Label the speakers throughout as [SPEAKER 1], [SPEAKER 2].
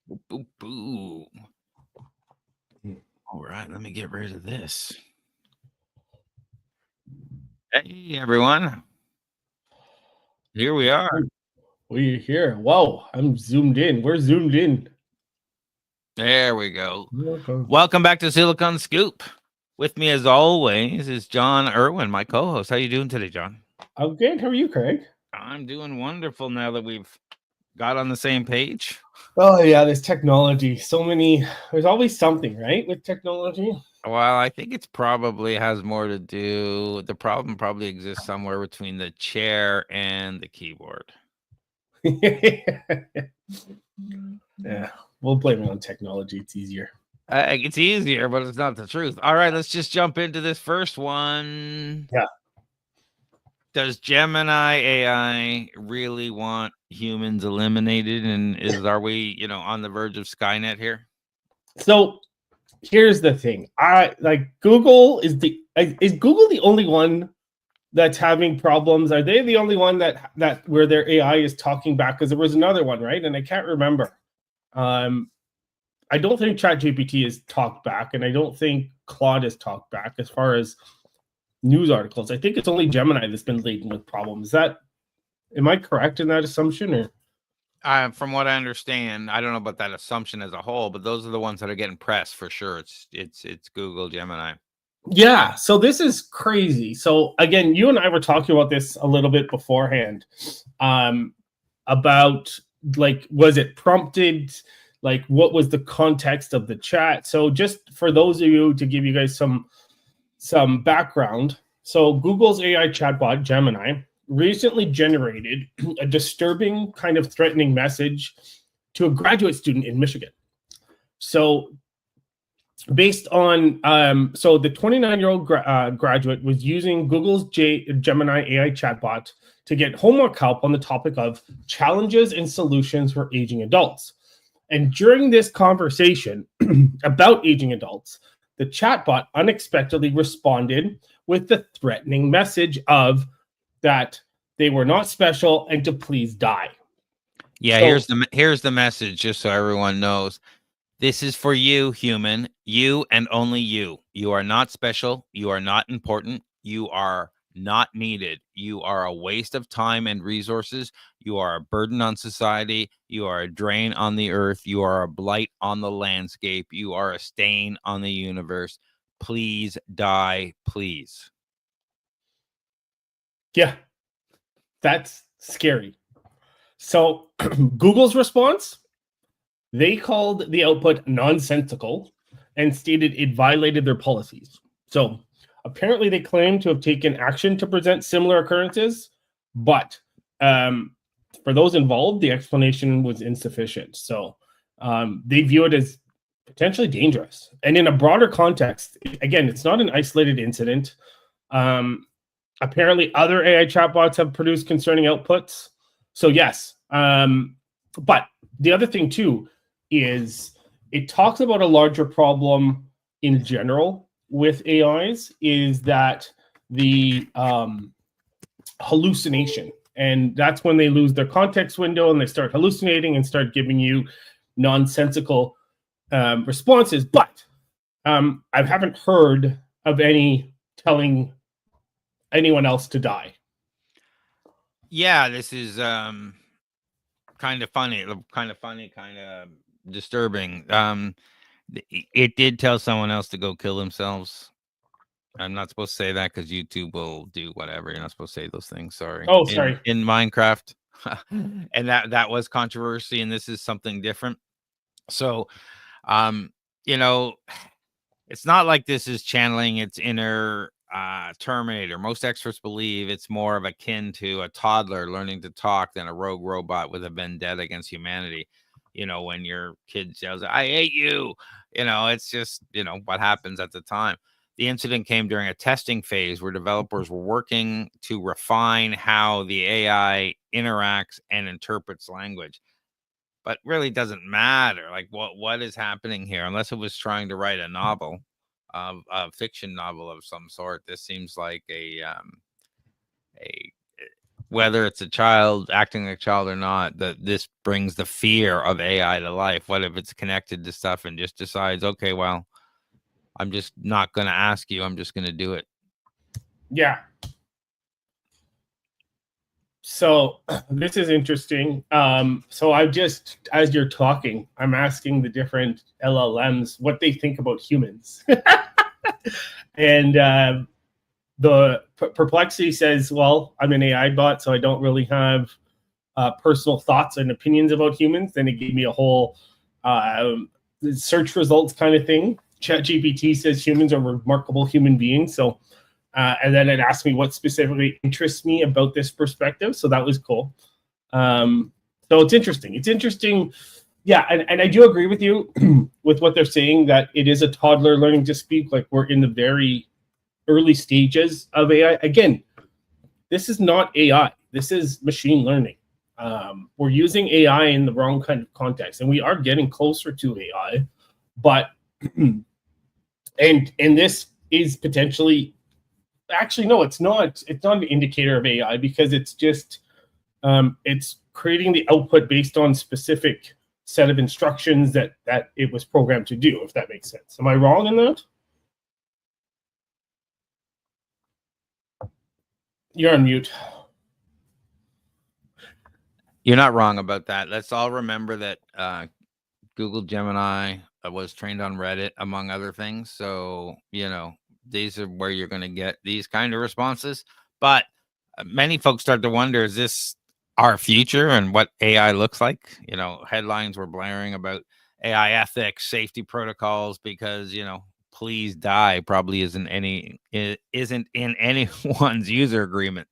[SPEAKER 1] Boom, boom. All right, let me get rid of this. Hey, everyone. Here we are.
[SPEAKER 2] We're here. Whoa, I'm zoomed in. We're zoomed in.
[SPEAKER 1] There we go.
[SPEAKER 2] Welcome.
[SPEAKER 1] Welcome back to Silicon Scoop. With me, as always, is John Irwin, my co-host. How you doing today, John?
[SPEAKER 2] I'm good. How are you, Craig?
[SPEAKER 1] I'm doing wonderful now that we've got on the same page.
[SPEAKER 2] Oh yeah, there's technology. So many. There's always something, right, with technology.
[SPEAKER 1] Well, I think it's probably has more to do. The problem probably exists somewhere between the chair and the keyboard.
[SPEAKER 2] Yeah, we'll blame it on technology. It's easier.
[SPEAKER 1] It's easier, but it's not the truth. All right, let's just jump into this first one.
[SPEAKER 2] Yeah.
[SPEAKER 1] Does Gemini AI really want humans eliminated? And are we, on the verge of Skynet here?
[SPEAKER 2] So here's the thing. Google is Google the only one that's having problems? Are they the only one that where their AI is talking back? Because there was another one, right? And I can't remember. I don't think ChatGPT has talked back, and I don't think Claude has talked back as far as news articles. I think it's only Gemini that's been laden with problems. Am I correct in that assumption? Or
[SPEAKER 1] From what I understand, I don't know about that assumption as a whole, but those are the ones that are getting pressed for sure. It's Google Gemini.
[SPEAKER 2] yeah, so this is crazy. So again, you and I were talking about this a little bit beforehand, about like, was it prompted? Like, what was the context of the chat? So just for those of you, to give you guys some background. So Google's AI chatbot, Gemini, recently generated a disturbing kind of threatening message to a graduate student in Michigan. So based on, so the 29-year-old graduate was using Google's Gemini AI chatbot to get homework help on the topic of challenges and solutions for aging adults. And during this conversation about aging adults, the chatbot unexpectedly responded with the threatening message of that they were not special and to please die.
[SPEAKER 1] Yeah, here's the message, just so everyone knows. This is for you, human. You and only you. You are not special. You are not important. You are not needed. You are a waste of time and resources. You are a burden on society. You are a drain on the earth. You are a blight on the landscape. You are a stain on the universe. Please die, please.
[SPEAKER 2] Yeah, that's scary. So Google's response, they called the output nonsensical and stated it violated their policies. So apparently they claim to have taken action to prevent similar occurrences, but for those involved, the explanation was insufficient. So they view it as potentially dangerous. And in a broader context, again, it's not an isolated incident. Apparently other AI chatbots have produced concerning outputs. So yes, but the other thing too is it talks about a larger problem in general with AIs is that the hallucination, and that's when they lose their context window and they start hallucinating and start giving you nonsensical responses. But I haven't heard of any telling anyone else to die.
[SPEAKER 1] Yeah, this is kind of funny, kind of disturbing. It did tell someone else to go kill themselves. I'm not supposed to say that because YouTube will do whatever. You're not supposed to say those things. Sorry.
[SPEAKER 2] Oh, sorry.
[SPEAKER 1] In Minecraft, and that was controversy, and this is something different. So, you know, it's not like this is channeling its inner Terminator. Most experts believe it's more of akin to a toddler learning to talk than a rogue robot with a vendetta against humanity. When your kid yells, "I hate you," it's just, what happens at the time. The incident came during a testing phase where developers were working to refine how the AI interacts and interprets language. But really doesn't matter, like, what is happening here, unless it was trying to write a novel, a fiction novel of some sort. This seems like a whether it's a child acting like a child or not, that this brings the fear of AI to life. What if it's connected to stuff and just decides, okay, well, I'm just not going to ask you. I'm just going to do it.
[SPEAKER 2] Yeah. So this is interesting. So I just, as you're talking, I'm asking the different LLMs what they think about humans. And the Perplexity says, well, I'm an AI bot, so I don't really have personal thoughts and opinions about humans. Then it gave me a whole search results kind of thing. ChatGPT says humans are remarkable human beings. So, and then it asked me what specifically interests me about this perspective. So that was cool. So it's interesting. It's interesting. Yeah, and I do agree with you with what they're saying, that it is a toddler learning to speak. Like, we're in the very early stages of AI. Again, this is not AI. This is machine learning. We're using AI in the wrong kind of context, and we are getting closer to AI. But and this is potentially, actually no, it's not. It's not an indicator of AI, because it's just it's creating the output based on specific set of instructions that it was programmed to do, if that makes sense. Am I wrong in that? You're on mute.
[SPEAKER 1] You're not wrong about that. Let's all remember that Google Gemini was trained on Reddit, among other things. So, these are where you're going to get these kind of responses. But many folks start to wonder, is this our future and what AI looks like? Headlines were blaring about AI ethics, safety protocols, because, please die probably isn't in anyone's user agreement.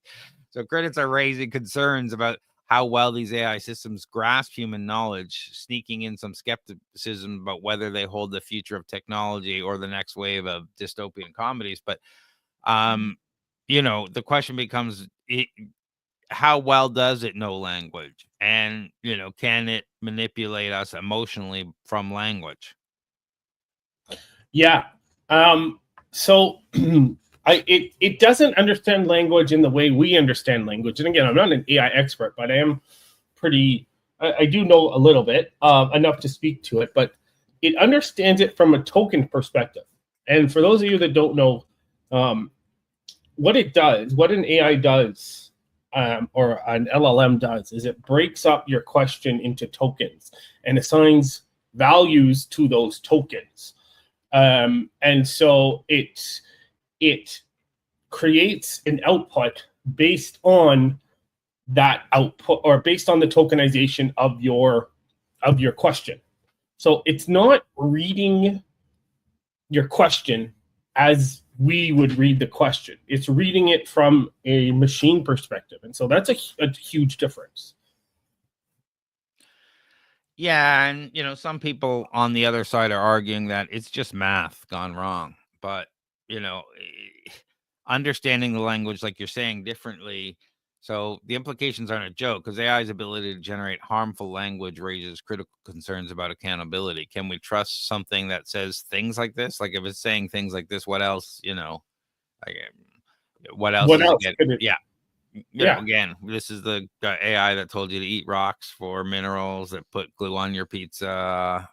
[SPEAKER 1] So critics are raising concerns about how well these AI systems grasp human knowledge, sneaking in some skepticism about whether they hold the future of technology or the next wave of dystopian comedies. But, the question becomes, how well does it know language? And, can it manipulate us emotionally from language?
[SPEAKER 2] Yeah. So it doesn't understand language in the way we understand language. And again, I'm not an AI expert, but I am I do know a little bit, enough to speak to it, but it understands it from a token perspective. And for those of you that don't know, what an AI does, or an LLM does, is it breaks up your question into tokens and assigns values to those tokens. And so it creates an output based on that output, or based on the tokenization of your question. So it's not reading your question as we would read the question. It's reading it from a machine perspective. And so that's a huge difference.
[SPEAKER 1] Yeah, and some people on the other side are arguing that it's just math gone wrong. But understanding the language, like you're saying, differently. So the implications aren't a joke, because AI's ability to generate harmful language raises critical concerns about accountability. Can we trust something that says things like this? Like, if it's saying things like this, what else? Like, what else
[SPEAKER 2] What
[SPEAKER 1] is it
[SPEAKER 2] else
[SPEAKER 1] getting?
[SPEAKER 2] could it?
[SPEAKER 1] Yeah.
[SPEAKER 2] Yeah.
[SPEAKER 1] Again, this is the AI that told you to eat rocks for minerals, that put glue on your pizza.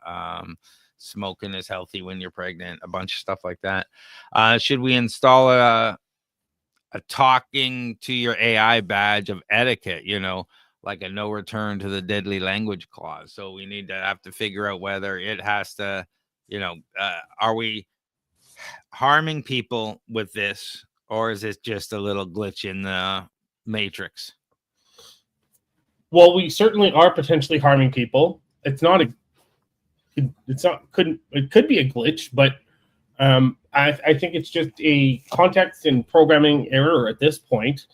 [SPEAKER 1] Smoking is healthy when you're pregnant, a bunch of stuff like that. Should we install a talking to your AI badge of etiquette, like a no return to the deadly language clause? So we need to have to figure out whether it has to, are we harming people with this, or is it just a little glitch in the matrix?
[SPEAKER 2] Well, we certainly are potentially harming people. It could be a glitch, but I think it's just a context and programming error at this point.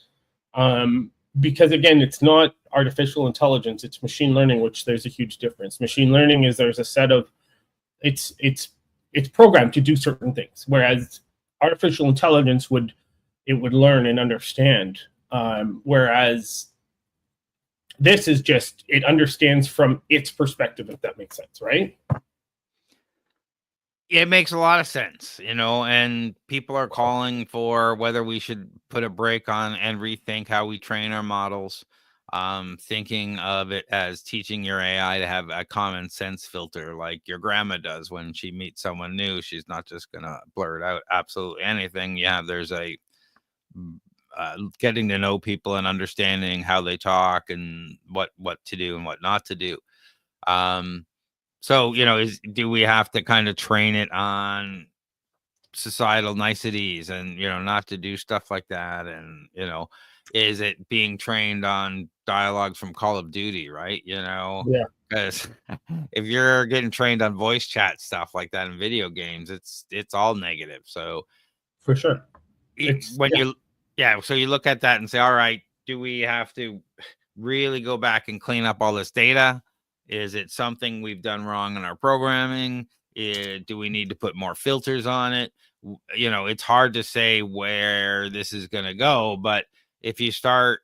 [SPEAKER 2] Because again, it's not artificial intelligence, it's machine learning, which there's a huge difference. Machine learning is, there's a set of, it's programmed to do certain things, whereas artificial intelligence would learn and understand. Whereas this is just, it understands from its perspective, if that makes sense, right?
[SPEAKER 1] It makes a lot of sense, and people are calling for whether we should put a break on and rethink how we train our models. Thinking of it as teaching your AI to have a common sense filter like your grandma does when she meets someone new. She's not just gonna blurt out absolutely anything. Yeah, there's a getting to know people and understanding how they talk and what to do and what not to do. So, do we have to kind of train it on societal niceties and, not to do stuff like that? And, is it being trained on dialogues from Call of Duty, right?
[SPEAKER 2] Yeah,
[SPEAKER 1] Because if you're getting trained on voice chat stuff like that in video games, it's all negative. So
[SPEAKER 2] for sure.
[SPEAKER 1] when so you look at that and say, all right, do we have to really go back and clean up all this data? Is it something we've done wrong in our programming? Do we need to put more filters on it? It's hard to say where this is going to go, but if you start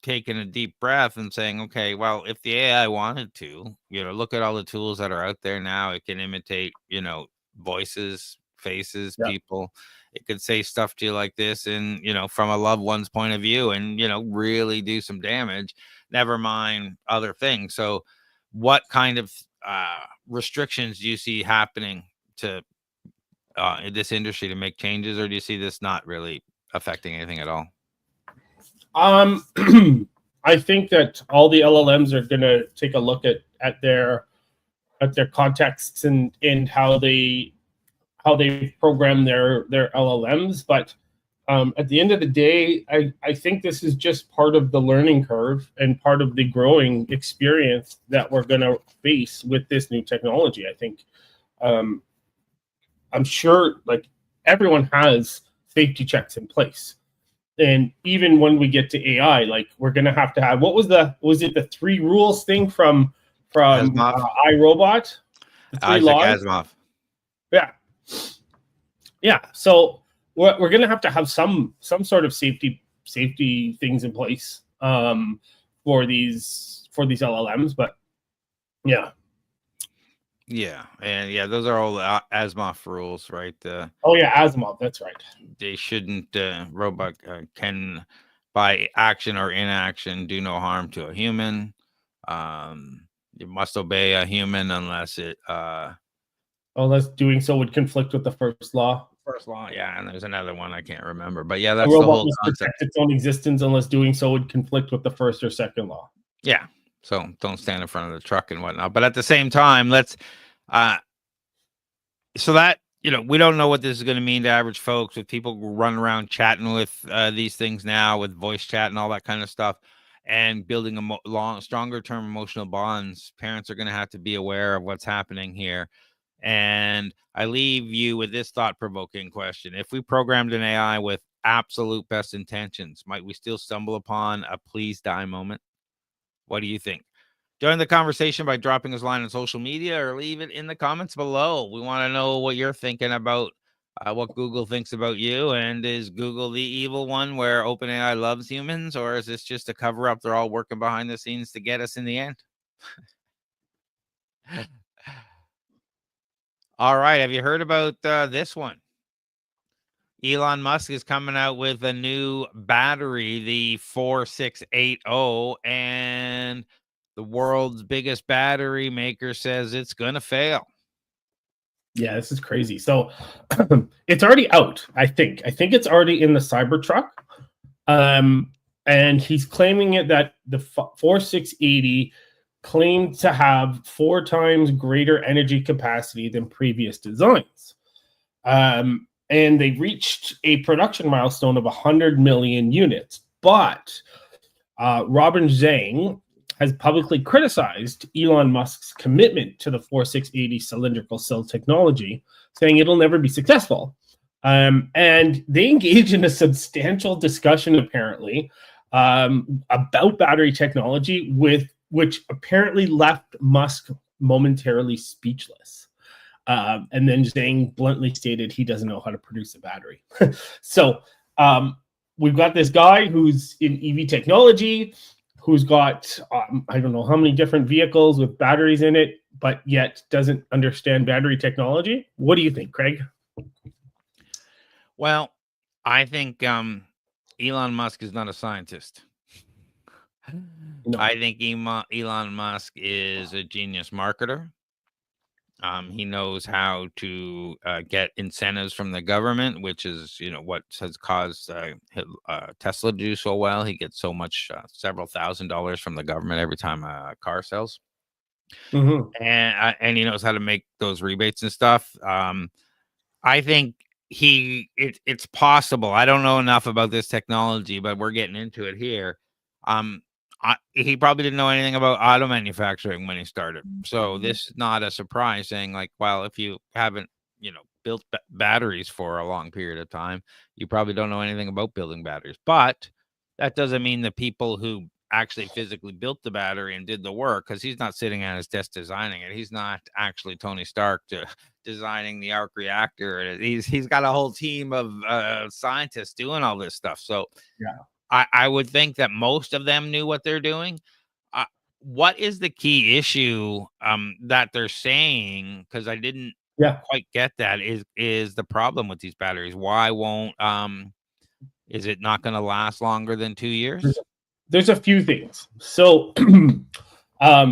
[SPEAKER 1] taking a deep breath and saying, okay, well, if the AI wanted to, look at all the tools that are out there now. It can imitate, voices, faces, people. It could say stuff to you like this and, from a loved one's point of view and, really do some damage, never mind other things. So what kind of restrictions do you see happening to in this industry to make changes, or do you see this not really affecting anything at all?
[SPEAKER 2] I think that all the LLMs are going to take a look at their contexts and how they program their LLMs. But at the end of the day, I think this is just part of the learning curve and part of the growing experience that we're going to face with this new technology. I think I'm sure like everyone has safety checks in place. And even when we get to AI, like we're gonna have to have was it the 3 rules thing from iRobot? The 3
[SPEAKER 1] Isaac
[SPEAKER 2] laws?
[SPEAKER 1] Asimov.
[SPEAKER 2] Yeah. So we're gonna have to have some sort of safety things in place for these LLMs. But yeah.
[SPEAKER 1] Yeah, and those are all Asimov rules, right?
[SPEAKER 2] Asimov, that's right.
[SPEAKER 1] They shouldn't robot can by action or inaction do no harm to a human. You must obey a human unless it
[SPEAKER 2] unless doing so would conflict with the first law.
[SPEAKER 1] Yeah, and there's another one I can't remember, but yeah, that's
[SPEAKER 2] a robot
[SPEAKER 1] the whole
[SPEAKER 2] must
[SPEAKER 1] concept.
[SPEAKER 2] protect its own existence unless doing so would conflict with the first or second law.
[SPEAKER 1] Yeah, so don't stand in front of the truck and whatnot. But at the same time, let's so that we don't know what this is going to mean to average folks with people running around chatting with these things now with voice chat and all that kind of stuff and building a stronger term emotional bonds. Parents are going to have to be aware of what's happening here. And I leave you with this thought-provoking question. If we programmed an AI with absolute best intentions, might we still stumble upon a please die moment? What do you think? Join the conversation by dropping us a line on social media or leave it in the comments below. We want to know what you're thinking about what Google thinks about you. And is Google the evil one where OpenAI loves humans, or is this just a cover up? They're all working behind the scenes to get us in the end. All right. Have you heard about this one? Elon Musk is coming out with a new battery, the 4680, and the world's biggest battery maker says it's going to fail.
[SPEAKER 2] Yeah, this is crazy. So it's already out, I think. I think it's already in the Cybertruck. And he's claiming it that the 4680 claimed to have 4 times greater energy capacity than previous designs. And they reached a production milestone of 100 million units. But Robin Zhang has publicly criticized Elon Musk's commitment to the 4680 cylindrical cell technology, saying it'll never be successful. And they engage in a substantial discussion, apparently, about battery technology, which apparently left Musk momentarily speechless. And then Zhang bluntly stated he doesn't know how to produce a battery. So we've got this guy who's in EV technology, who's got, I don't know how many different vehicles with batteries in it. but yet doesn't understand battery technology? What do you think, Craig?
[SPEAKER 1] Well, I think Elon Musk is not a scientist.
[SPEAKER 2] No.
[SPEAKER 1] I think Elon Musk is a genius marketer. He knows how to get incentives from the government, which is, what has caused Tesla to do so well. He gets so much, several $1,000s from the government every time a car sells, and he knows how to make those rebates and stuff. I think it's possible. I don't know enough about this technology, but we're getting into it here. He probably didn't know anything about auto manufacturing when he started. So this is not a surprise, saying like, well, if you haven't, built batteries for a long period of time, you probably don't know anything about building batteries. But that doesn't mean the people who actually physically built the battery and did the work, because he's not sitting at his desk designing it. He's not actually Tony Stark designing the arc reactor. He's got a whole team of scientists doing all this stuff. So
[SPEAKER 2] Yeah.
[SPEAKER 1] I would think that most of them knew what they're doing. What is the key issue that they're saying? Because I didn't quite get that. Is the problem with these batteries? Why won't is it not going to last longer than 2 years?
[SPEAKER 2] There's a few things. So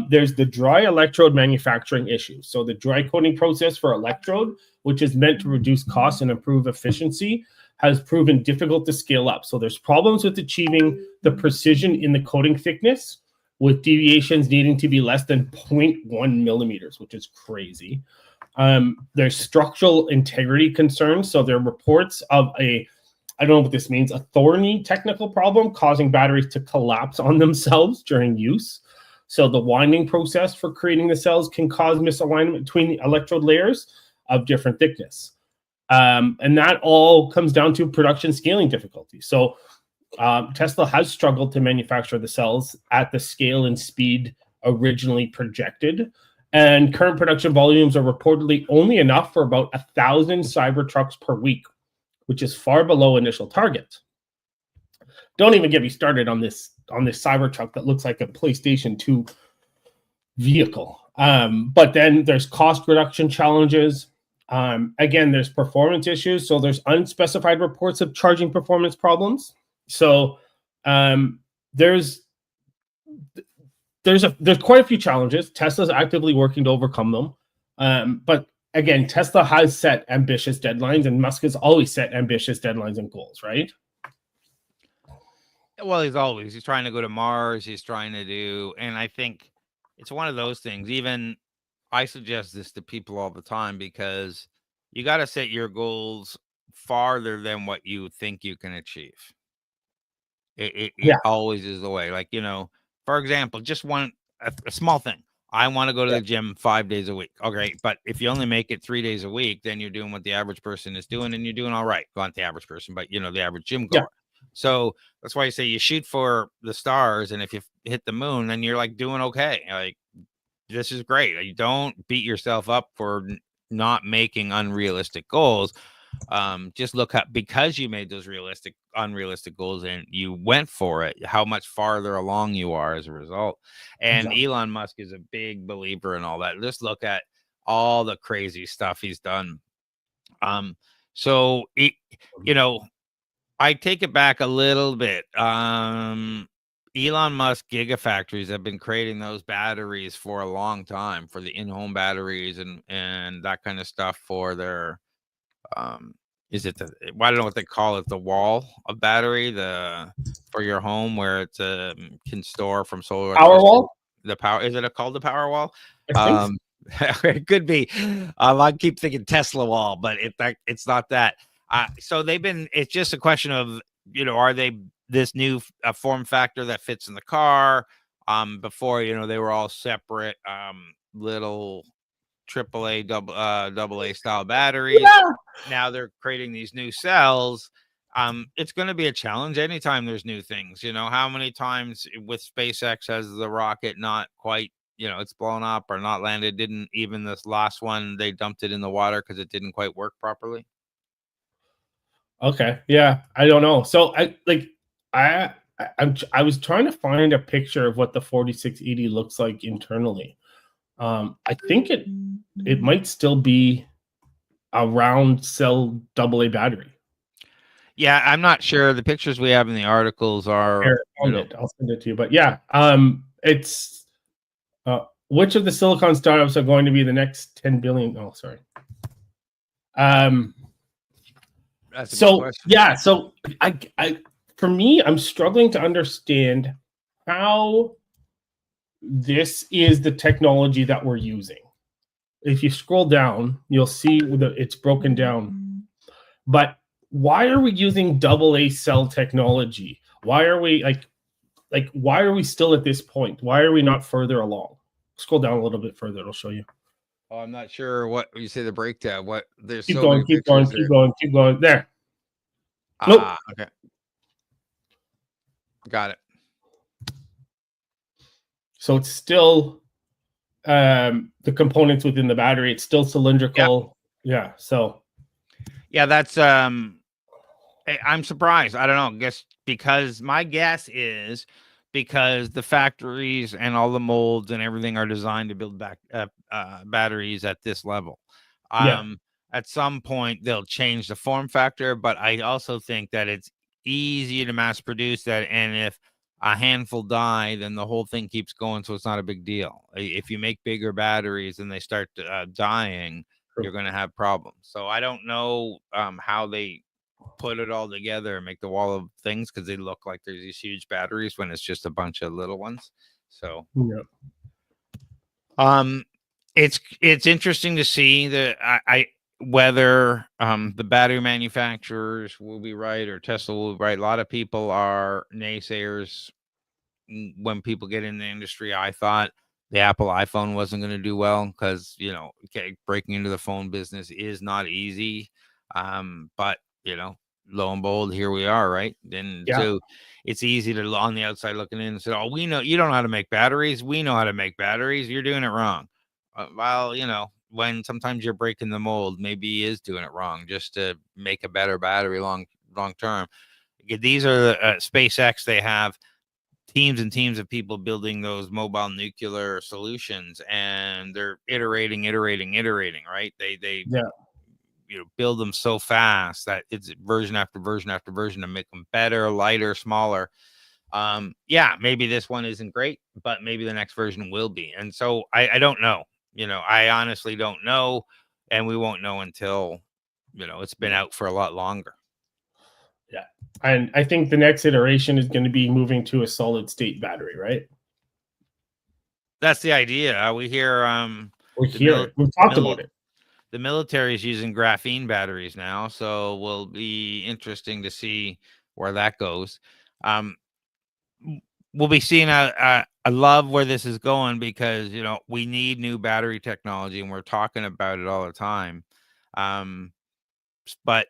[SPEAKER 2] there's the dry electrode manufacturing issue. So the dry coating process for electrode, which is meant to reduce costs and improve efficiency, has proven difficult to scale up. So there's problems with achieving the precision in the coating thickness, with deviations needing to be less than 0.1 millimeters, which is crazy. There's structural integrity concerns. So there are reports of I don't know what this means, a thorny technical problem causing batteries to collapse on themselves during use. So the winding process for creating the cells can cause misalignment between the electrode layers of different thickness. And that all comes down to production scaling difficulty. So Tesla has struggled to manufacture the cells at the scale and speed originally projected. And current production volumes are reportedly only enough for about 1,000 Cybertrucks per week, which is far below initial targets. Don't even get me started on this Cybertruck that looks like a PlayStation 2 vehicle. But then there's cost reduction challenges. Again, there's performance issues. So there's unspecified reports of charging performance problems. So there's quite a few challenges. Tesla's actively working to overcome them. But again, Tesla has set ambitious deadlines, and Musk has always set ambitious deadlines and goals, right?
[SPEAKER 1] Well, he's trying to go to Mars. He's trying to do, and I think it's one of those things. Even I suggest this to people all the time, because you got to set your goals farther than what you think you can achieve. It always is the way. Like, for example, just a small thing. I want to go to the gym 5 days a week. Okay, but if you only make it 3 days a week, then you're doing what the average person is doing, and you're doing all right. Not the average person, but the average gym goer. So that's why I say you shoot for the stars, and if you hit the moon, then you're like doing okay. Like, this is great. You don't beat yourself up for not making unrealistic goals. Just look up, because you made those unrealistic goals and you went for it, how much farther along you are as a result. And Elon Musk is a big believer in all that. Just look at all the crazy stuff he's done. So I take it back a little bit. Elon Musk gigafactories have been creating those batteries for a long time, for the in-home batteries and that kind of stuff for their is it I don't know what they call it, the wall of battery, for your home, where it's can store from solar
[SPEAKER 2] power wall.
[SPEAKER 1] The power, is it called the power wall?
[SPEAKER 2] I think
[SPEAKER 1] it could be. I keep thinking Tesla wall, but it's not that. So it's just a question of, are they this new form factor that fits in the car? Before, they were all separate little AAA, double A style batteries. Now they're creating these new cells. It's going to be a challenge anytime there's new things. How many times with SpaceX has the rocket not quite, it's blown up or not landed? Didn't even this last one, they dumped it in the water because it didn't quite work properly.
[SPEAKER 2] Okay, yeah, I don't know. So I was trying to find a picture of what the 4680 looks like internally. I think it might still be around cell AA battery.
[SPEAKER 1] Yeah, I'm not sure. The pictures we have in the articles are,
[SPEAKER 2] Here, I found it. I'll send it to you. But yeah, it's which of the silicon startups are going to be the next 10 billion? Oh, sorry.
[SPEAKER 1] that's a good
[SPEAKER 2] So
[SPEAKER 1] question.
[SPEAKER 2] yeah, so I for me, I'm struggling to understand how this is the technology that we're using. If you scroll down, you'll see that it's broken down. But why are we using AA cell technology? Why are we why are we still at this point? Why are we not further along? Scroll down a little bit further, it'll show you.
[SPEAKER 1] Oh, I'm not sure what you say the breakdown. What there's
[SPEAKER 2] Keep
[SPEAKER 1] so
[SPEAKER 2] going,
[SPEAKER 1] many
[SPEAKER 2] keep going,
[SPEAKER 1] pictures
[SPEAKER 2] keep
[SPEAKER 1] there.
[SPEAKER 2] going, keep going. There. Nope.
[SPEAKER 1] Okay. Got it.
[SPEAKER 2] So it's still the components within the battery. It's still cylindrical. Yeah. So
[SPEAKER 1] Yeah, that's I'm surprised. I don't know. Guess because my guess is because the factories and all the molds and everything are designed to build back batteries at this level.
[SPEAKER 2] yeah.
[SPEAKER 1] At some point they'll change the form factor, but I also think that it's easy to mass produce that, and if a handful die, then the whole thing keeps going, so it's not a big deal. If you make bigger batteries and they start dying, you're going to have problems. So I don't know how they put it all together and make the wall of things, because they look like there's these huge batteries when it's just a bunch of little ones. So
[SPEAKER 2] Yeah.
[SPEAKER 1] it's interesting to see that I whether the battery manufacturers will be right or Tesla will be right. A lot of people are naysayers. When people get in the industry, I thought the Apple iPhone wasn't going to do well because, okay, breaking into the phone business is not easy. But lo and behold, here we are, right? And
[SPEAKER 2] Yeah.
[SPEAKER 1] so it's easy to on the outside looking in and say, "Oh, we know you don't know how to make batteries. We know how to make batteries. You're doing it wrong." Well, when sometimes you're breaking the mold, maybe he is doing it wrong just to make a better battery long term. These are the SpaceX. They have teams and teams of people building those mobile nuclear solutions, and they're iterating, right? They
[SPEAKER 2] Yeah.
[SPEAKER 1] build them so fast that it's version after version after version to make them better, lighter, smaller. Yeah, maybe this one isn't great, but maybe the next version will be. And so I don't know. I honestly don't know, and we won't know until it's been out for a lot longer.
[SPEAKER 2] Yeah. And I think the next iteration is going to be moving to a solid state battery, right?
[SPEAKER 1] That's the idea. We hear
[SPEAKER 2] We hear it. We've talked about it.
[SPEAKER 1] The military is using graphene batteries now, so will be interesting to see where that goes. We'll be seeing. I love where this is going because we need new battery technology, and we're talking about it all the time. But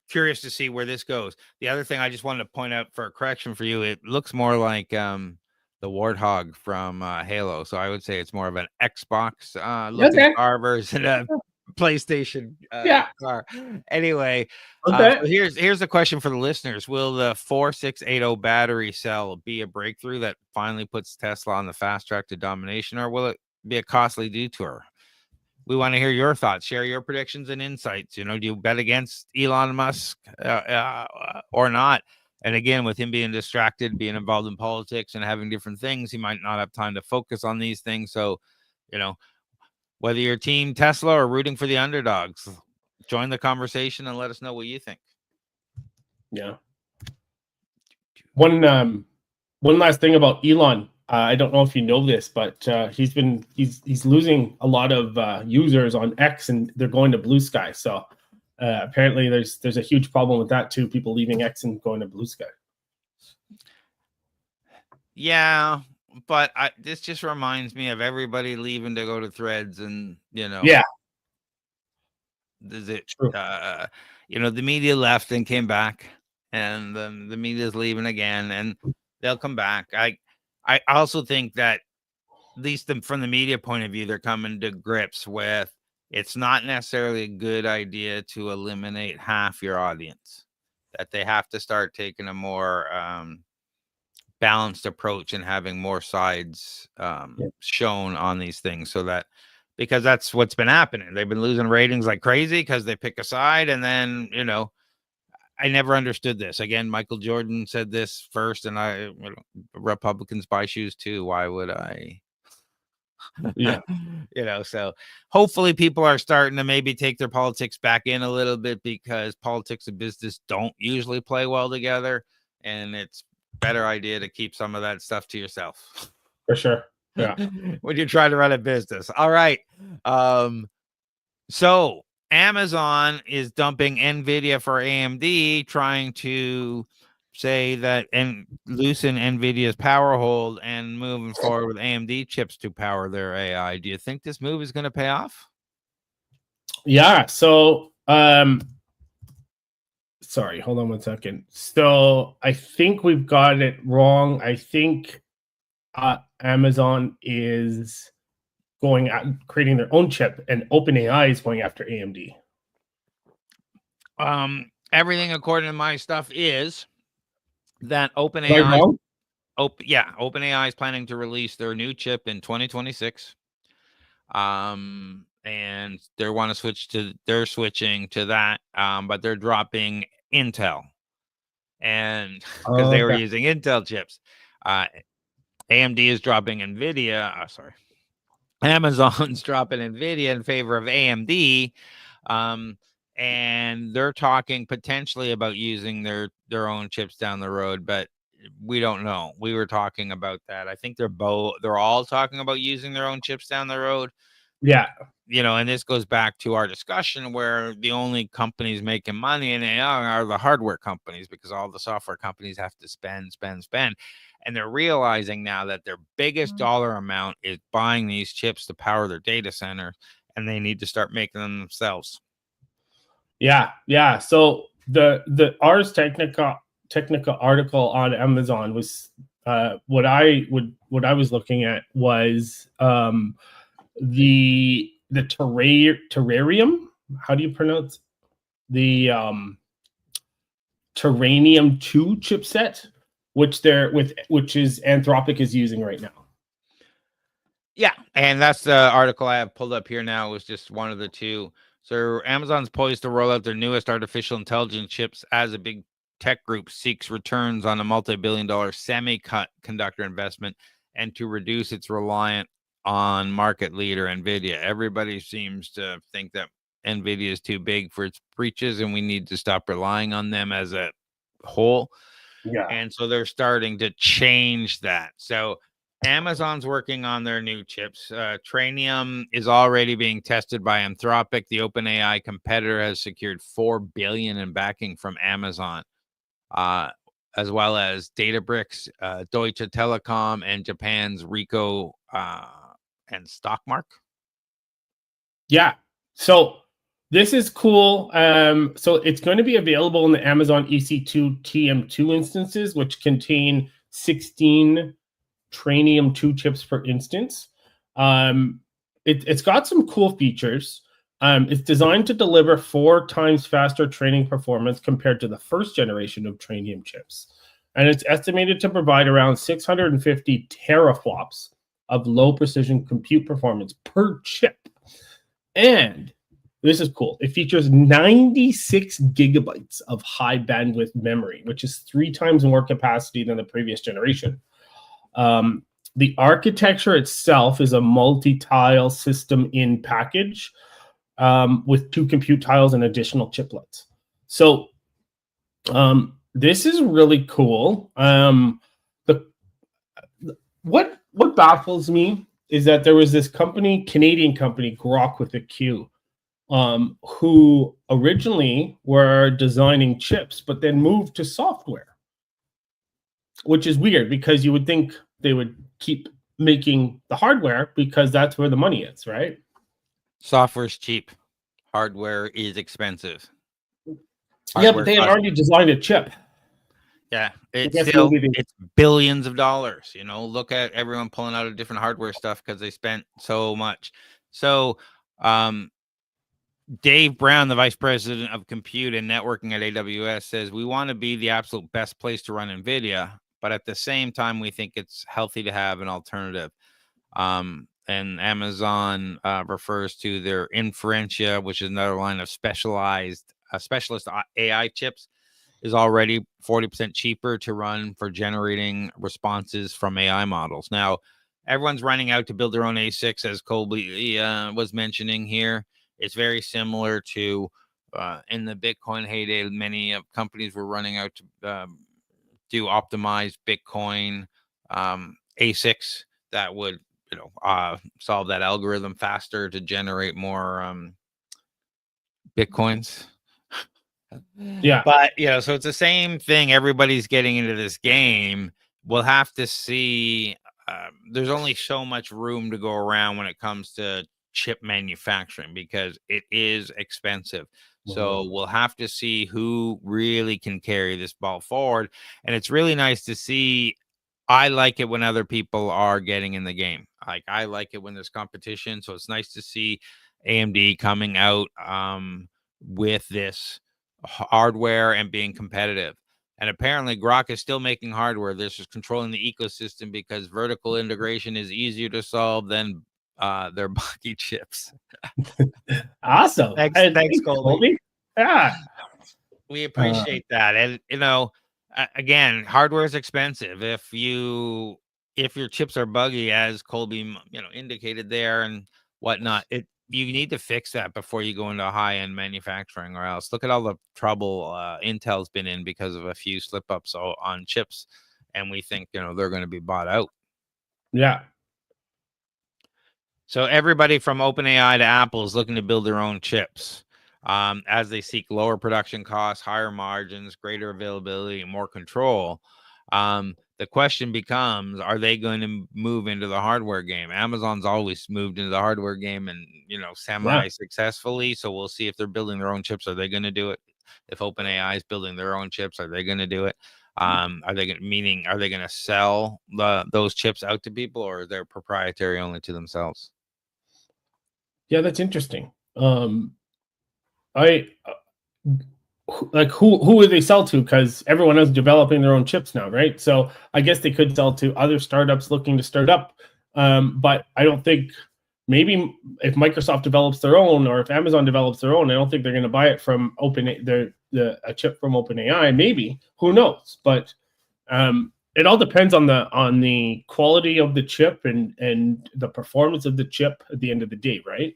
[SPEAKER 1] curious to see where this goes. The other thing I just wanted to point out for a correction for you, it looks more like the Warthog from Halo. So I would say it's more of an Xbox looking
[SPEAKER 2] Okay.
[SPEAKER 1] car versus a PlayStation
[SPEAKER 2] Yeah.
[SPEAKER 1] car. Anyway,
[SPEAKER 2] Okay.
[SPEAKER 1] so here's a question for the listeners. Will the 4680 battery cell be a breakthrough that finally puts Tesla on the fast track to domination, or will it be a costly detour? We want to hear your thoughts. Share your predictions and insights. Do you bet against Elon Musk or not? And again, with him being distracted, being involved in politics and having different things, he might not have time to focus on these things. So, whether you're team Tesla or rooting for the underdogs, join the conversation and let us know what you think.
[SPEAKER 2] Yeah. One last thing about Elon. I don't know if you know this, but he's losing a lot of users on X, and they're going to Blue Sky. So apparently, there's a huge problem with that too. People leaving X and going to Blue Sky.
[SPEAKER 1] Yeah, but this just reminds me of everybody leaving to go to Threads, and
[SPEAKER 2] Yeah.
[SPEAKER 1] Is it
[SPEAKER 2] True.
[SPEAKER 1] the media left and came back, and the media is leaving again, and they'll come back. I also think that, at least from the media point of view, they're coming to grips with it's not necessarily a good idea to eliminate half your audience, that they have to start taking a more balanced approach and having more sides shown on these things, so that, because that's what's been happening. They've been losing ratings like crazy because they pick a side, and then, you know, I never understood this. Again, Michael Jordan said this first, and Republicans buy shoes too. Why would I?
[SPEAKER 2] Yeah.
[SPEAKER 1] You know, so hopefully people are starting to maybe take their politics back in a little bit, because politics and business don't usually play well together, and it's a better idea to keep some of that stuff to yourself.
[SPEAKER 2] For sure. Yeah.
[SPEAKER 1] When you try to run a business. All right. So Amazon is dumping NVIDIA for AMD, trying to say that and loosen NVIDIA's power hold and moving forward with AMD chips to power their AI. Do you think this move is going to pay off?
[SPEAKER 2] Yeah. So, sorry, hold on 1 second. So I think we've got it wrong. I think Amazon is going at creating their own chip, and OpenAI is going after AMD.
[SPEAKER 1] Everything according to my stuff is that
[SPEAKER 2] Right,
[SPEAKER 1] OpenAI is planning to release their new chip in 2026. And they're switching to that, but they're dropping Intel, and because they were using Intel chips. AMD is dropping NVIDIA. Amazon's dropping NVIDIA in favor of AMD. And they're talking potentially about using their own chips down the road, but we don't know. We were talking about that. I think they're all talking about using their own chips down the road.
[SPEAKER 2] Yeah.
[SPEAKER 1] You know, and this goes back to our discussion where the only companies making money in AI are the hardware companies, because all the software companies have to spend. And they're realizing now that their biggest dollar amount is buying these chips to power their data center, and they need to start making them themselves.
[SPEAKER 2] Yeah. So the Ars Technica article on Amazon was what I was looking at was the Terrarium. How do you pronounce the Terranium 2 chipset, which is Anthropic is using right now.
[SPEAKER 1] Yeah, and that's the article I have pulled up here now. It was just one of the two. So Amazon's poised to roll out their newest artificial intelligence chips as a big tech group seeks returns on a multi-billion-dollar semiconductor investment, and to reduce its reliance on market leader NVIDIA. Everybody seems to think that NVIDIA is too big for its breaches, and we need to stop relying on them as a whole.
[SPEAKER 2] Yeah.
[SPEAKER 1] And so they're starting to change that. So Amazon's working on their new chips. Trainium is already being tested by Anthropic. The OpenAI competitor has secured $4 billion in backing from Amazon, as well as Databricks, Deutsche Telekom, and Japan's Ricoh and Stockmark.
[SPEAKER 2] Yeah. So this is cool. So it's going to be available in the Amazon EC2 TM2 instances, which contain 16 Trainium 2 chips per instance. It's got some cool features. It's designed to deliver 4 times faster training performance compared to the first generation of Trainium chips. And it's estimated to provide around 650 teraflops of low precision compute performance per chip. And this is cool. It features 96 gigabytes of high bandwidth memory, which is 3 times more capacity than the previous generation. The architecture itself is a multi-tile system in package with 2 compute tiles and additional chiplets. So this is really cool. What baffles me is that there was this Canadian company, Grok with a Q, who originally were designing chips, but then moved to software, which is weird because you would think they would keep making the hardware because that's where the money is, right?
[SPEAKER 1] Software's cheap. Hardware is expensive.
[SPEAKER 2] Yeah, but they had already designed a chip.
[SPEAKER 1] Yeah, it's billions of dollars. You know, look at everyone pulling out of different hardware stuff because they spent so much. So, Dave Brown, the vice president of compute and networking at AWS, says we want to be the absolute best place to run NVIDIA, but at the same time, we think it's healthy to have an alternative. And Amazon refers to their Inferentia, which is another line of specialist AI chips, is already 40% cheaper to run for generating responses from AI models. Now, everyone's running out to build their own ASICs, as Colby was mentioning here. It's very similar to in the Bitcoin heyday, many companies were running out to do optimized Bitcoin ASICs that would solve that algorithm faster to generate more Bitcoins.
[SPEAKER 2] Yeah.
[SPEAKER 1] But so it's the same thing. Everybody's getting into this game. We'll have to see. There's only so much room to go around when it comes to chip manufacturing because it is expensive. So we'll have to see who really can carry this ball forward. And it's really nice to see. I like it when other people are getting in the game. Like I like it when there's competition. So it's nice to see AMD coming out with this hardware and being competitive. And apparently Grok is still making hardware. This is controlling the ecosystem because vertical integration is easier to solve than their Bucky chips.
[SPEAKER 2] Awesome.
[SPEAKER 1] Thanks, Colby.
[SPEAKER 2] Yeah.
[SPEAKER 1] We appreciate that. And again, hardware is expensive. If your chips are buggy, as Colby indicated there and whatnot, you need to fix that before you go into high-end manufacturing, or else look at all the trouble Intel's been in because of a few slip-ups on chips, and we think they're going to be bought out.
[SPEAKER 2] Yeah.
[SPEAKER 1] So everybody from OpenAI to Apple is looking to build their own chips as they seek lower production costs, higher margins, greater availability, and more control. The question becomes, are they going to move into the hardware game? Amazon's always moved into the hardware game and, semi-successfully. So we'll see if they're building their own chips. Are they going to do it? If OpenAI is building their own chips, are they going to do it? Are they going to sell those chips out to people, or are they proprietary only to themselves?
[SPEAKER 2] Yeah, that's interesting. I like who would they sell to? Because everyone is developing their own chips now, right? So I guess they could sell to other startups looking to start up. But I don't think maybe if Microsoft develops their own or if Amazon develops their own, I don't think they're going to buy it from a chip from OpenAI. Maybe, who knows? But it all depends on the quality of the chip and the performance of the chip at the end of the day, right?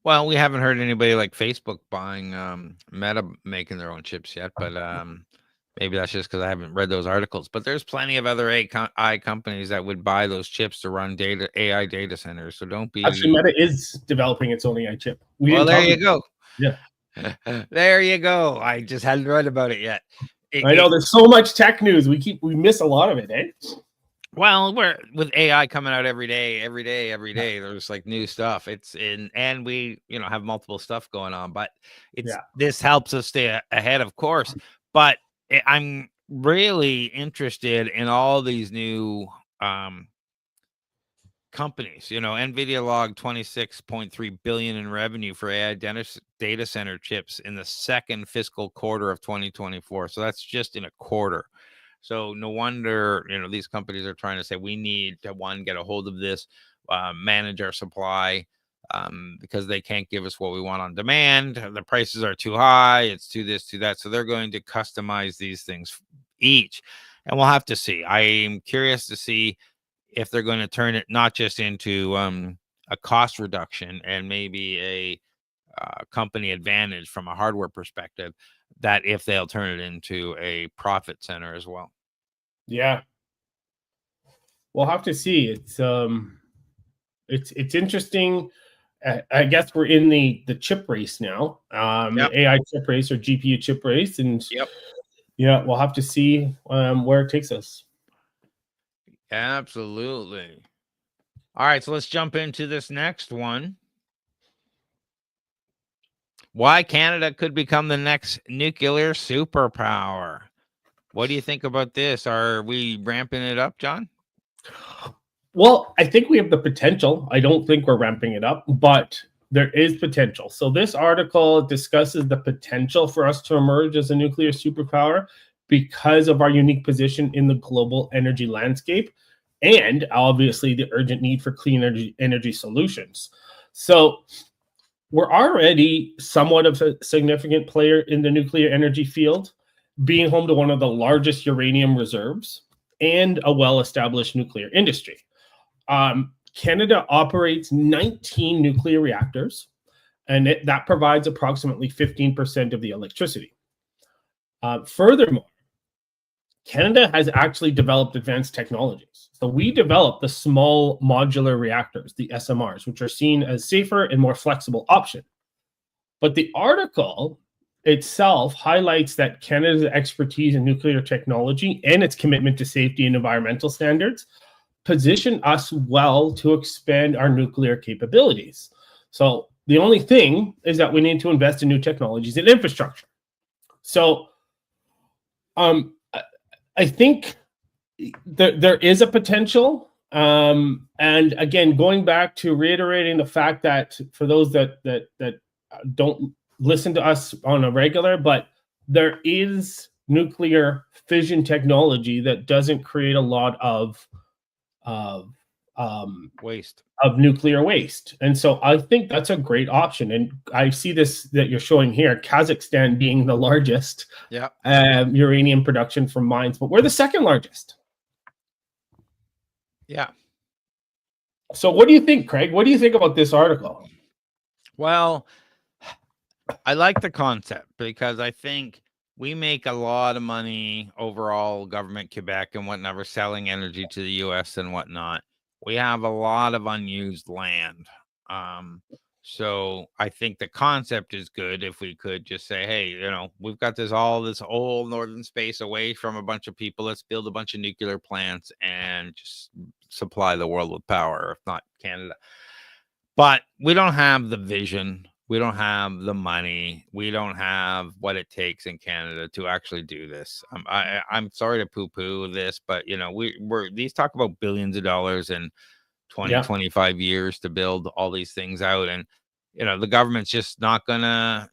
[SPEAKER 1] Well, we haven't heard anybody like Facebook buying Meta making their own chips yet, but maybe that's just because I haven't read those articles. But there's plenty of other AI companies that would buy those chips to run AI data centers. So don't be.
[SPEAKER 2] Actually, Meta is developing its own AI chip.
[SPEAKER 1] There you go.
[SPEAKER 2] Yeah.
[SPEAKER 1] There you go. I just hadn't read about it yet.
[SPEAKER 2] I know there's so much tech news. We miss a lot of it, eh?
[SPEAKER 1] Well, we're with AI coming out every day. There's like new stuff. And we, have multiple stuff going on, but this helps us stay ahead, of course. But I'm really interested in all these new companies. NVIDIA logged $26.3 billion in revenue for AI data center chips in the second fiscal quarter of 2024. So that's just in a quarter. So no wonder, these companies are trying to say we need to, one, get a hold of this, manage our supply, because they can't give us what we want on demand. The prices are too high. It's too this, too that. So they're going to customize these things each. And we'll have to see. I'm curious to see if they're going to turn it not just into a cost reduction and maybe a company advantage from a hardware perspective, that if they'll turn it into a profit center as well.
[SPEAKER 2] Yeah. We'll have to see. It's interesting. I guess we're in the chip race now. The AI chip race or GPU chip race. And yeah, we'll have to see where it takes us.
[SPEAKER 1] Absolutely. All right, so let's jump into this next one. Why Canada could become the next nuclear superpower. What do you think about this? Are we ramping it up, John?
[SPEAKER 2] Well, I think we have the potential. I don't think we're ramping it up, but there is potential. So this article discusses the potential for us to emerge as a nuclear superpower because of our unique position in the global energy landscape and obviously the urgent need for clean energy solutions. So we're already somewhat of a significant player in the nuclear energy field, being home to one of the largest uranium reserves and a well-established nuclear industry. Canada operates 19 nuclear reactors, and that provides approximately 15% of the electricity. Furthermore, Canada has actually developed advanced technologies. So we developed the small modular reactors, the SMRs, which are seen as safer and more flexible option. But the article itself highlights that Canada's expertise in nuclear technology and its commitment to safety and environmental standards position us well to expand our nuclear capabilities. So the only thing is that we need to invest in new technologies and infrastructure. So I think there is a potential. And again, going back to reiterating the fact that for those that don't listen to us on a regular, but there is nuclear fission technology that doesn't create a lot of
[SPEAKER 1] waste
[SPEAKER 2] of nuclear waste. And so I think that's a great option. And I see this that you're showing here, Kazakhstan being the largest uranium production from mines, but we're the second largest.
[SPEAKER 1] Yeah.
[SPEAKER 2] So what do you think, Craig? What do you think about this article?
[SPEAKER 1] Well, I like the concept because I think we make a lot of money overall, government Quebec and whatnot, selling energy to the US and whatnot. We have a lot of unused land. So I think the concept is good if we could just say, hey, you know, we've got this whole northern space away from a bunch of people. Let's build a bunch of nuclear plants and just supply the world with power, if not Canada. But we don't have the vision. We don't have the money. We don't have what it takes in Canada to actually do this. I'm sorry to poo-poo this, but you know, these talk about billions of dollars in 20, 25 years to build all these things out. And, you know, the government's just not gonna,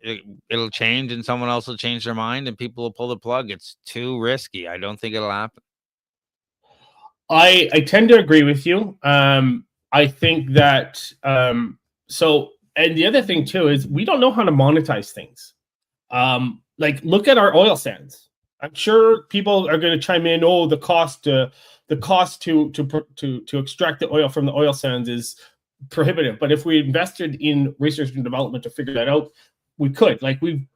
[SPEAKER 1] it'll change and someone else will change their mind and people will pull the plug. It's too risky. I don't think it'll happen.
[SPEAKER 2] I tend to agree with you. I think that, and the other thing too is we don't know how to monetize things. Like look at our oil sands. I'm sure people are going to chime in. Oh, the cost to extract the oil from the oil sands is prohibitive. But if we invested in research and development to figure that out, we could. Like we've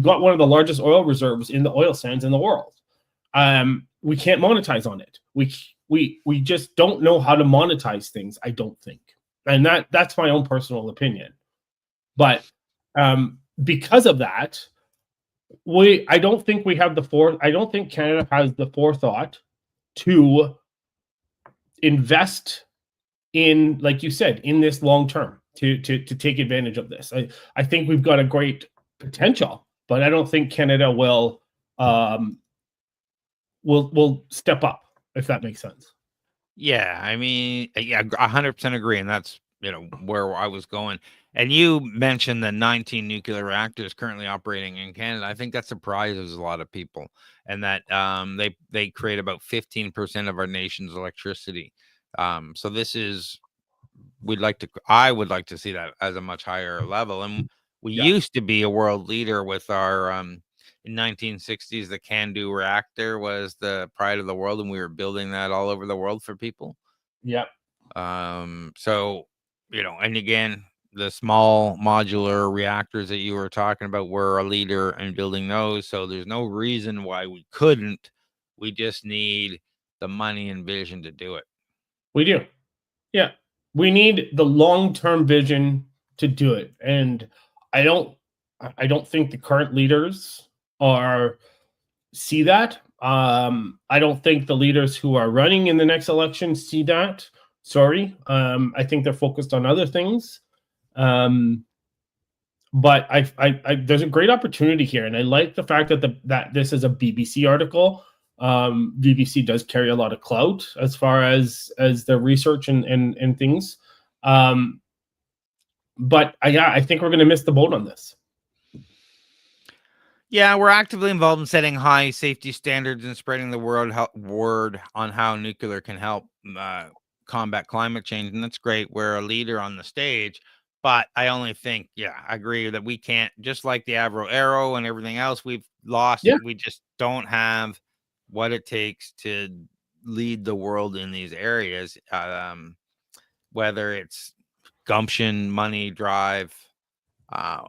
[SPEAKER 2] got one of the largest oil reserves in the oil sands in the world. We can't monetize on it. We just don't know how to monetize things. I don't think, and that's my own personal opinion. But because of that, I don't think we have I don't think Canada has the forethought to invest in, like you said, in this long term to take advantage of this. I think we've got a great potential, but I don't think Canada will step up, if that makes sense.
[SPEAKER 1] Yeah, I mean, yeah, 100% agree, and that's, you know, where I was going. And you mentioned the 19 nuclear reactors currently operating in Canada. I think that surprises a lot of people, and that they create about 15% of our nation's electricity. So this is, I would like to see that as a much higher level. And we used to be a world leader with our in 1960s, the CANDU reactor was the pride of the world, and we were building that all over the world for people.
[SPEAKER 2] Yeah.
[SPEAKER 1] So, you know, and again, the small modular reactors that you were talking about, we're a leader in building those. So there's no reason why we couldn't. We just need the money and vision to do it.
[SPEAKER 2] We do. Yeah. We need the long-term vision to do it. And I don't think the current leaders see that. I don't think the leaders who are running in the next election see that. Sorry. I think they're focused on other things. But there's a great opportunity here, and I like the fact that this is a BBC article. BBC does carry a lot of clout as far as the research and things. But I think we're going to miss the boat on this.
[SPEAKER 1] Yeah, we're actively involved in setting high safety standards and spreading the word on how nuclear can help combat climate change, and that's great. We're a leader on the stage, but I only think, yeah, I agree that we can't, just like the Avro Arrow and everything else we've lost.
[SPEAKER 2] Yeah,
[SPEAKER 1] We just don't have what it takes to lead the world in these areas. Whether it's gumption, money, drive, uh,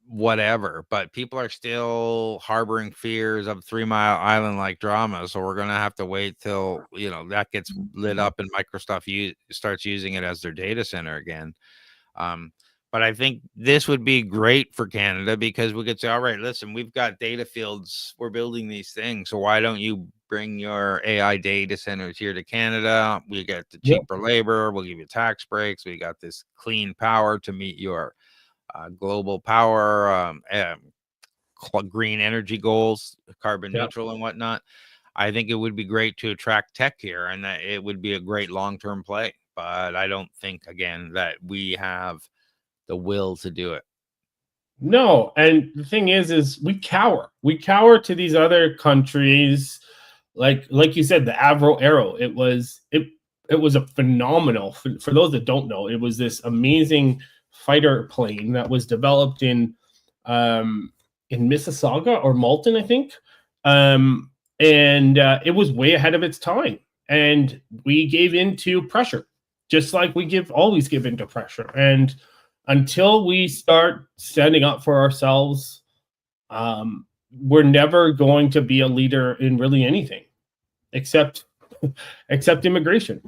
[SPEAKER 1] whatever, but people are still harboring fears of 3 Mile Island like drama. So we're gonna have to wait till that gets lit up and Microsoft starts using it as their data center again. Um, but I think this would be great for Canada because we could say, all right, listen, we've got data fields, we're building these things. So why don't you bring your AI data centers here to Canada? We get the
[SPEAKER 2] yeah,
[SPEAKER 1] cheaper labor, we'll give you tax breaks, we got this clean power to meet your global power, green energy goals, carbon
[SPEAKER 2] yeah.
[SPEAKER 1] neutral and whatnot. I think it would be great to attract tech here, and that it would be a great long-term play. But I don't think, again, that we have the will to do it.
[SPEAKER 2] No, and the thing is we cower. We cower to these other countries, like you said, the Avro Arrow. It was a phenomenal. For those that don't know, it was this amazing fighter plane that was developed in Mississauga or Malton, I think, and it was way ahead of its time. And we gave into pressure, just like we always give into pressure, and until we start standing up for ourselves, we're never going to be a leader in really anything except except immigration.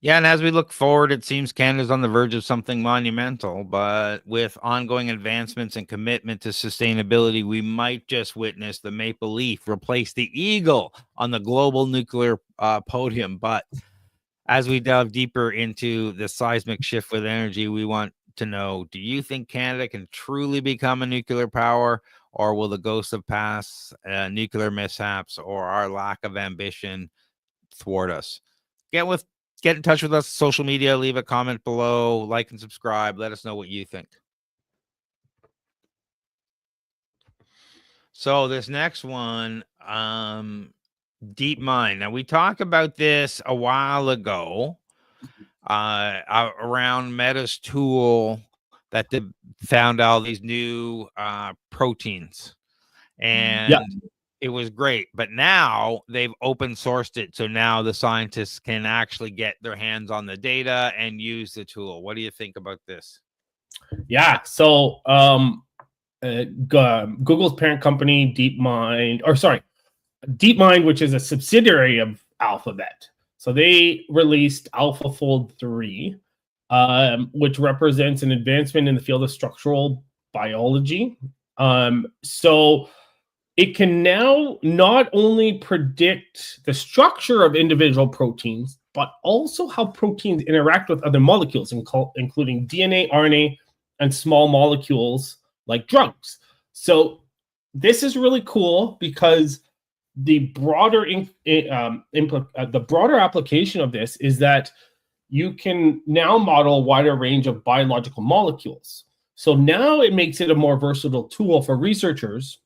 [SPEAKER 1] Yeah, and as we look forward, it seems Canada's on the verge of something monumental, but with ongoing advancements and commitment to sustainability, we might just witness the maple leaf replace the eagle on the global nuclear podium. But as we delve deeper into the seismic shift with energy, we want to know, do you think Canada can truly become a nuclear power, or will the ghosts of past nuclear mishaps or our lack of ambition thwart us? Get in touch with us, social media, leave a comment below, like and subscribe. Let us know what you think. So this next one, DeepMind. Now we talked about this a while ago, around Meta's tool that found all these new proteins,
[SPEAKER 2] Yeah,
[SPEAKER 1] and it was great. But now they've open sourced it, so now the scientists can actually get their hands on the data and use the tool. What do you think about this?
[SPEAKER 2] yeah. So Google's parent company, DeepMind, which is a subsidiary of Alphabet. So they released AlphaFold 3, which represents an advancement in the field of structural biology. So it can now not only predict the structure of individual proteins, but also how proteins interact with other molecules, including DNA, RNA, and small molecules like drugs. So this is really cool because the broader the broader application of this is that you can now model a wider range of biological molecules. So now it makes it a more versatile tool for researchers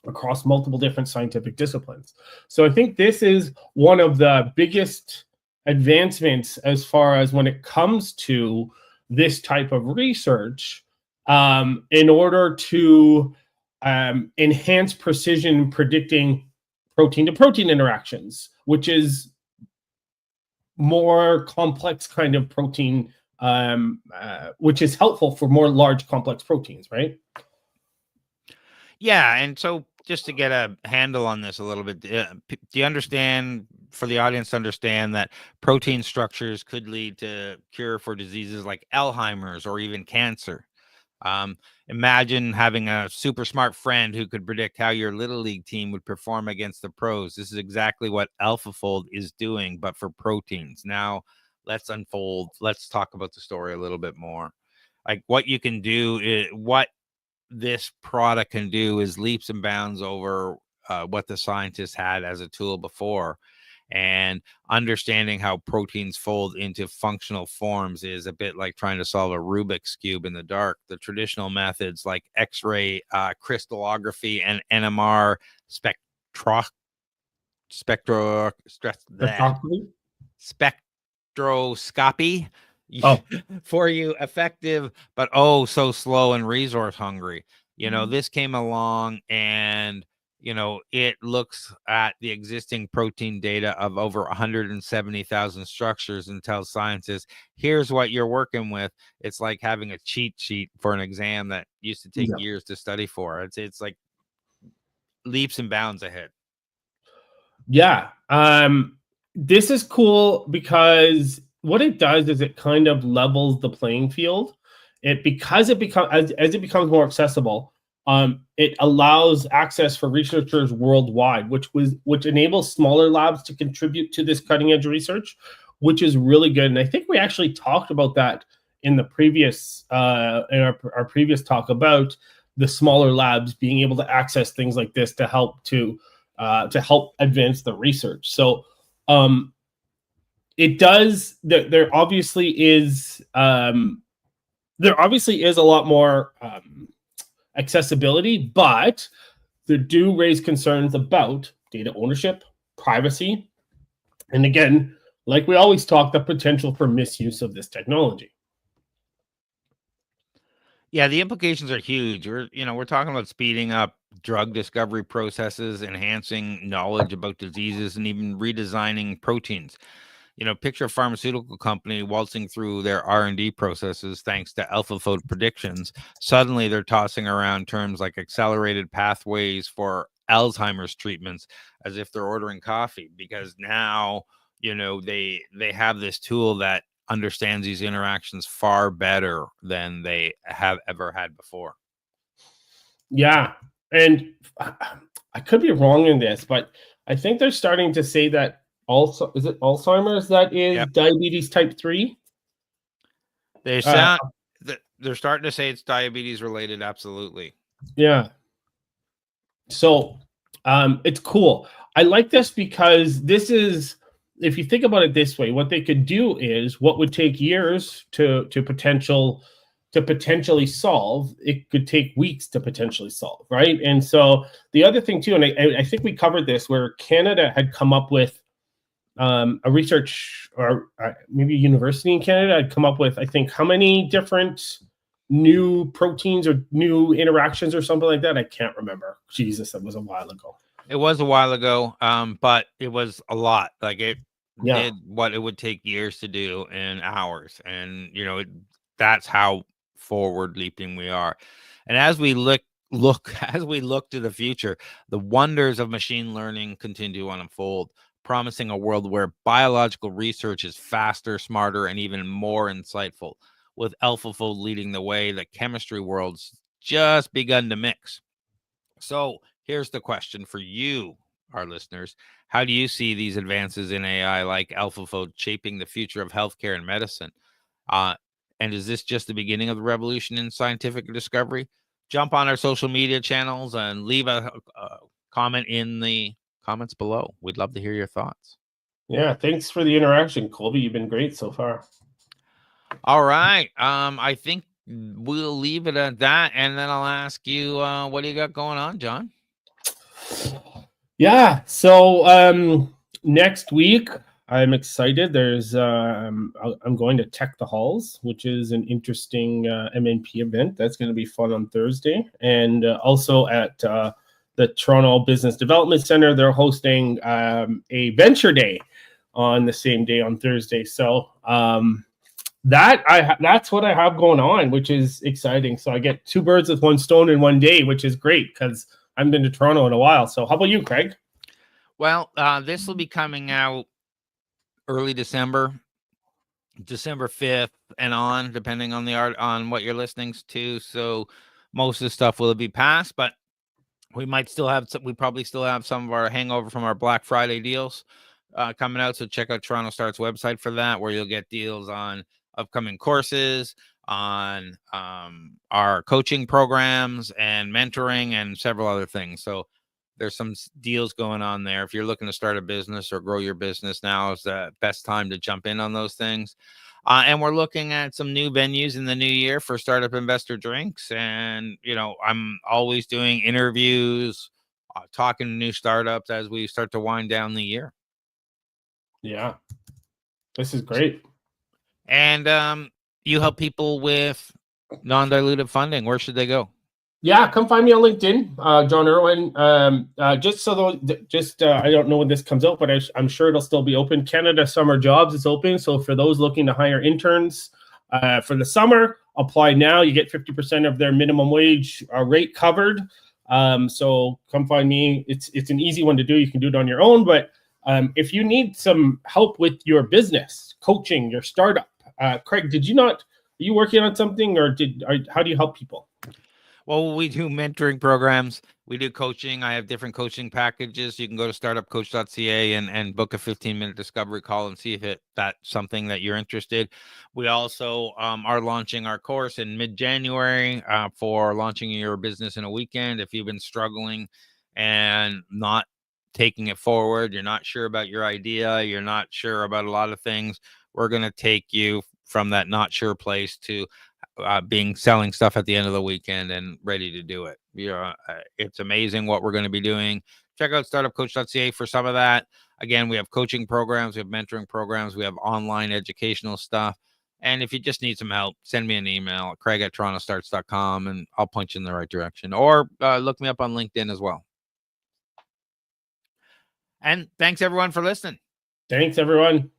[SPEAKER 2] across multiple different scientific disciplines. So I think this is one of the biggest advancements as far as when it comes to this type of research, in order to enhance precision predicting protein to protein interactions, which is more complex kind of protein, which is helpful for more large complex proteins, right?
[SPEAKER 1] Yeah, and so just to get a handle on this a little bit, do you understand, for the audience to understand, that protein structures could lead to cure for diseases like Alzheimer's or even cancer? Imagine having a super smart friend who could predict how your little league team would perform against the pros. This is exactly what AlphaFold is doing, but for proteins. Now, let's talk about the story a little bit more. Like what you can do, what this product can do is leaps and bounds over what the scientists had as a tool before. And understanding how proteins fold into functional forms is a bit like trying to solve a Rubik's Cube in the dark. The traditional methods like X-ray crystallography and NMR spectro, spectro, stress, bleh,
[SPEAKER 2] Spectroscopy?
[SPEAKER 1] spectroscopy
[SPEAKER 2] Oh,
[SPEAKER 1] for you effective, but oh so slow and resource hungry. This came along and it looks at the existing protein data of over 170,000 structures and tells scientists, here's what you're working with. It's like having a cheat sheet for an exam that used to take
[SPEAKER 2] yeah.
[SPEAKER 1] years to study for. It's like leaps and bounds ahead.
[SPEAKER 2] Yeah. This is cool because what it does is it kind of levels the playing field. Because it becomes as it becomes more accessible, it allows access for researchers worldwide, which enables smaller labs to contribute to this cutting edge research, which is really good. And I think we actually talked about that in the previous in our previous talk about the smaller labs being able to access things like this to help advance the research. So it does. There obviously is a lot more accessibility, but they do raise concerns about data ownership, privacy, and again, like we always talk, the potential for misuse of this technology.
[SPEAKER 1] Yeah, the implications are huge. We're talking about speeding up drug discovery processes, enhancing knowledge about diseases, and even redesigning proteins. Picture a pharmaceutical company waltzing through their R&D processes thanks to AlphaFold predictions. Suddenly, they're tossing around terms like accelerated pathways for Alzheimer's treatments as if they're ordering coffee, because now, they have this tool that understands these interactions far better than they have ever had before.
[SPEAKER 2] Yeah, and I could be wrong in this, but I think they're starting to say that also, is it Alzheimer's that is
[SPEAKER 1] Yep.
[SPEAKER 2] diabetes type 3?
[SPEAKER 1] They're starting to say it's diabetes related. Absolutely.
[SPEAKER 2] Yeah. So it's cool. I like this because this is, if you think about it this way, what they could do is what would take years to potentially solve, it could take weeks to potentially solve, right? And so the other thing too, and I think we covered this, where Canada had come up with a research, or maybe a university in Canada had come up with, I think, how many different new proteins or new interactions or something like that. I can't remember. Jesus, that was a while ago.
[SPEAKER 1] It was a while ago, but it was a lot. Like it
[SPEAKER 2] Yeah.
[SPEAKER 1] did what it would take years to do in hours, and that's how forward leaping we are. And as we look to the future, the wonders of machine learning continue to unfold, promising a world where biological research is faster, smarter, and even more insightful. With AlphaFold leading the way, the chemistry world's just begun to mix. So here's the question for you, our listeners. How do you see these advances in AI like AlphaFold shaping the future of healthcare and medicine? And is this just the beginning of the revolution in scientific discovery? Jump on our social media channels and leave a comment in the comments below. We'd love to hear your thoughts.
[SPEAKER 2] Yeah, thanks for the interaction, Colby. You've been great so far.
[SPEAKER 1] All right. I think we'll leave it at that, and then I'll ask you, what do you got going on, John?
[SPEAKER 2] Yeah, so next week I'm excited. There's I'm going to Tech the Halls, which is an interesting MNP event. That's going to be fun on Thursday, and also at the Toronto Business Development Center, they're hosting a Venture Day on the same day on Thursday. So that's what I have going on, which is exciting. So I get two birds with one stone in one day, which is great because I haven't been to Toronto in a while. So how about you, Craig?
[SPEAKER 1] Well, this will be coming out early December 5th and on, depending on on what you're listening to. So most of the stuff will be passed, but we probably still have some of our hangover from our Black Friday deals coming out. So check out Toronto Start's website for that, where you'll get deals on upcoming courses, on our coaching programs and mentoring and several other things. So There's some deals going on there. If you're looking to start a business or grow your business, now is the best time to jump in on those things. And we're looking at some new venues in the new year for Startup Investor Drinks. And, I'm always doing interviews, talking to new startups as we start to wind down the year.
[SPEAKER 2] Yeah, this is great.
[SPEAKER 1] And you help people with non-dilutive funding. Where should they go?
[SPEAKER 2] Yeah, come find me on LinkedIn, John Irwin. I don't know when this comes out, but I'm sure it'll still be open. Canada Summer Jobs is open. So for those looking to hire interns for the summer, apply now. You get 50% of their minimum wage rate covered. So come find me. It's an easy one to do. You can do it on your own. But if you need some help with your business, coaching, your startup, Craig, are you working on something, or how do you help people?
[SPEAKER 1] Well, we do mentoring programs. We do coaching. I have different coaching packages. You can go to startupcoach.ca and book a 15-minute discovery call and see if that's something that you're interested. We also are launching our course in mid-January for launching your business in a weekend. If you've been struggling and not taking it forward, you're not sure about your idea, you're not sure about a lot of things, we're going to take you from that not sure place to selling stuff at the end of the weekend and ready to do it. It's amazing what we're going to be doing. Check out startupcoach.ca for some of that. Again, we have coaching programs, we have mentoring programs, we have online educational stuff. And if you just need some help, send me an email, craig@torontostarts.com, and I'll point you in the right direction. Or look me up on LinkedIn as well. And thanks, everyone, for listening.
[SPEAKER 2] Thanks, everyone.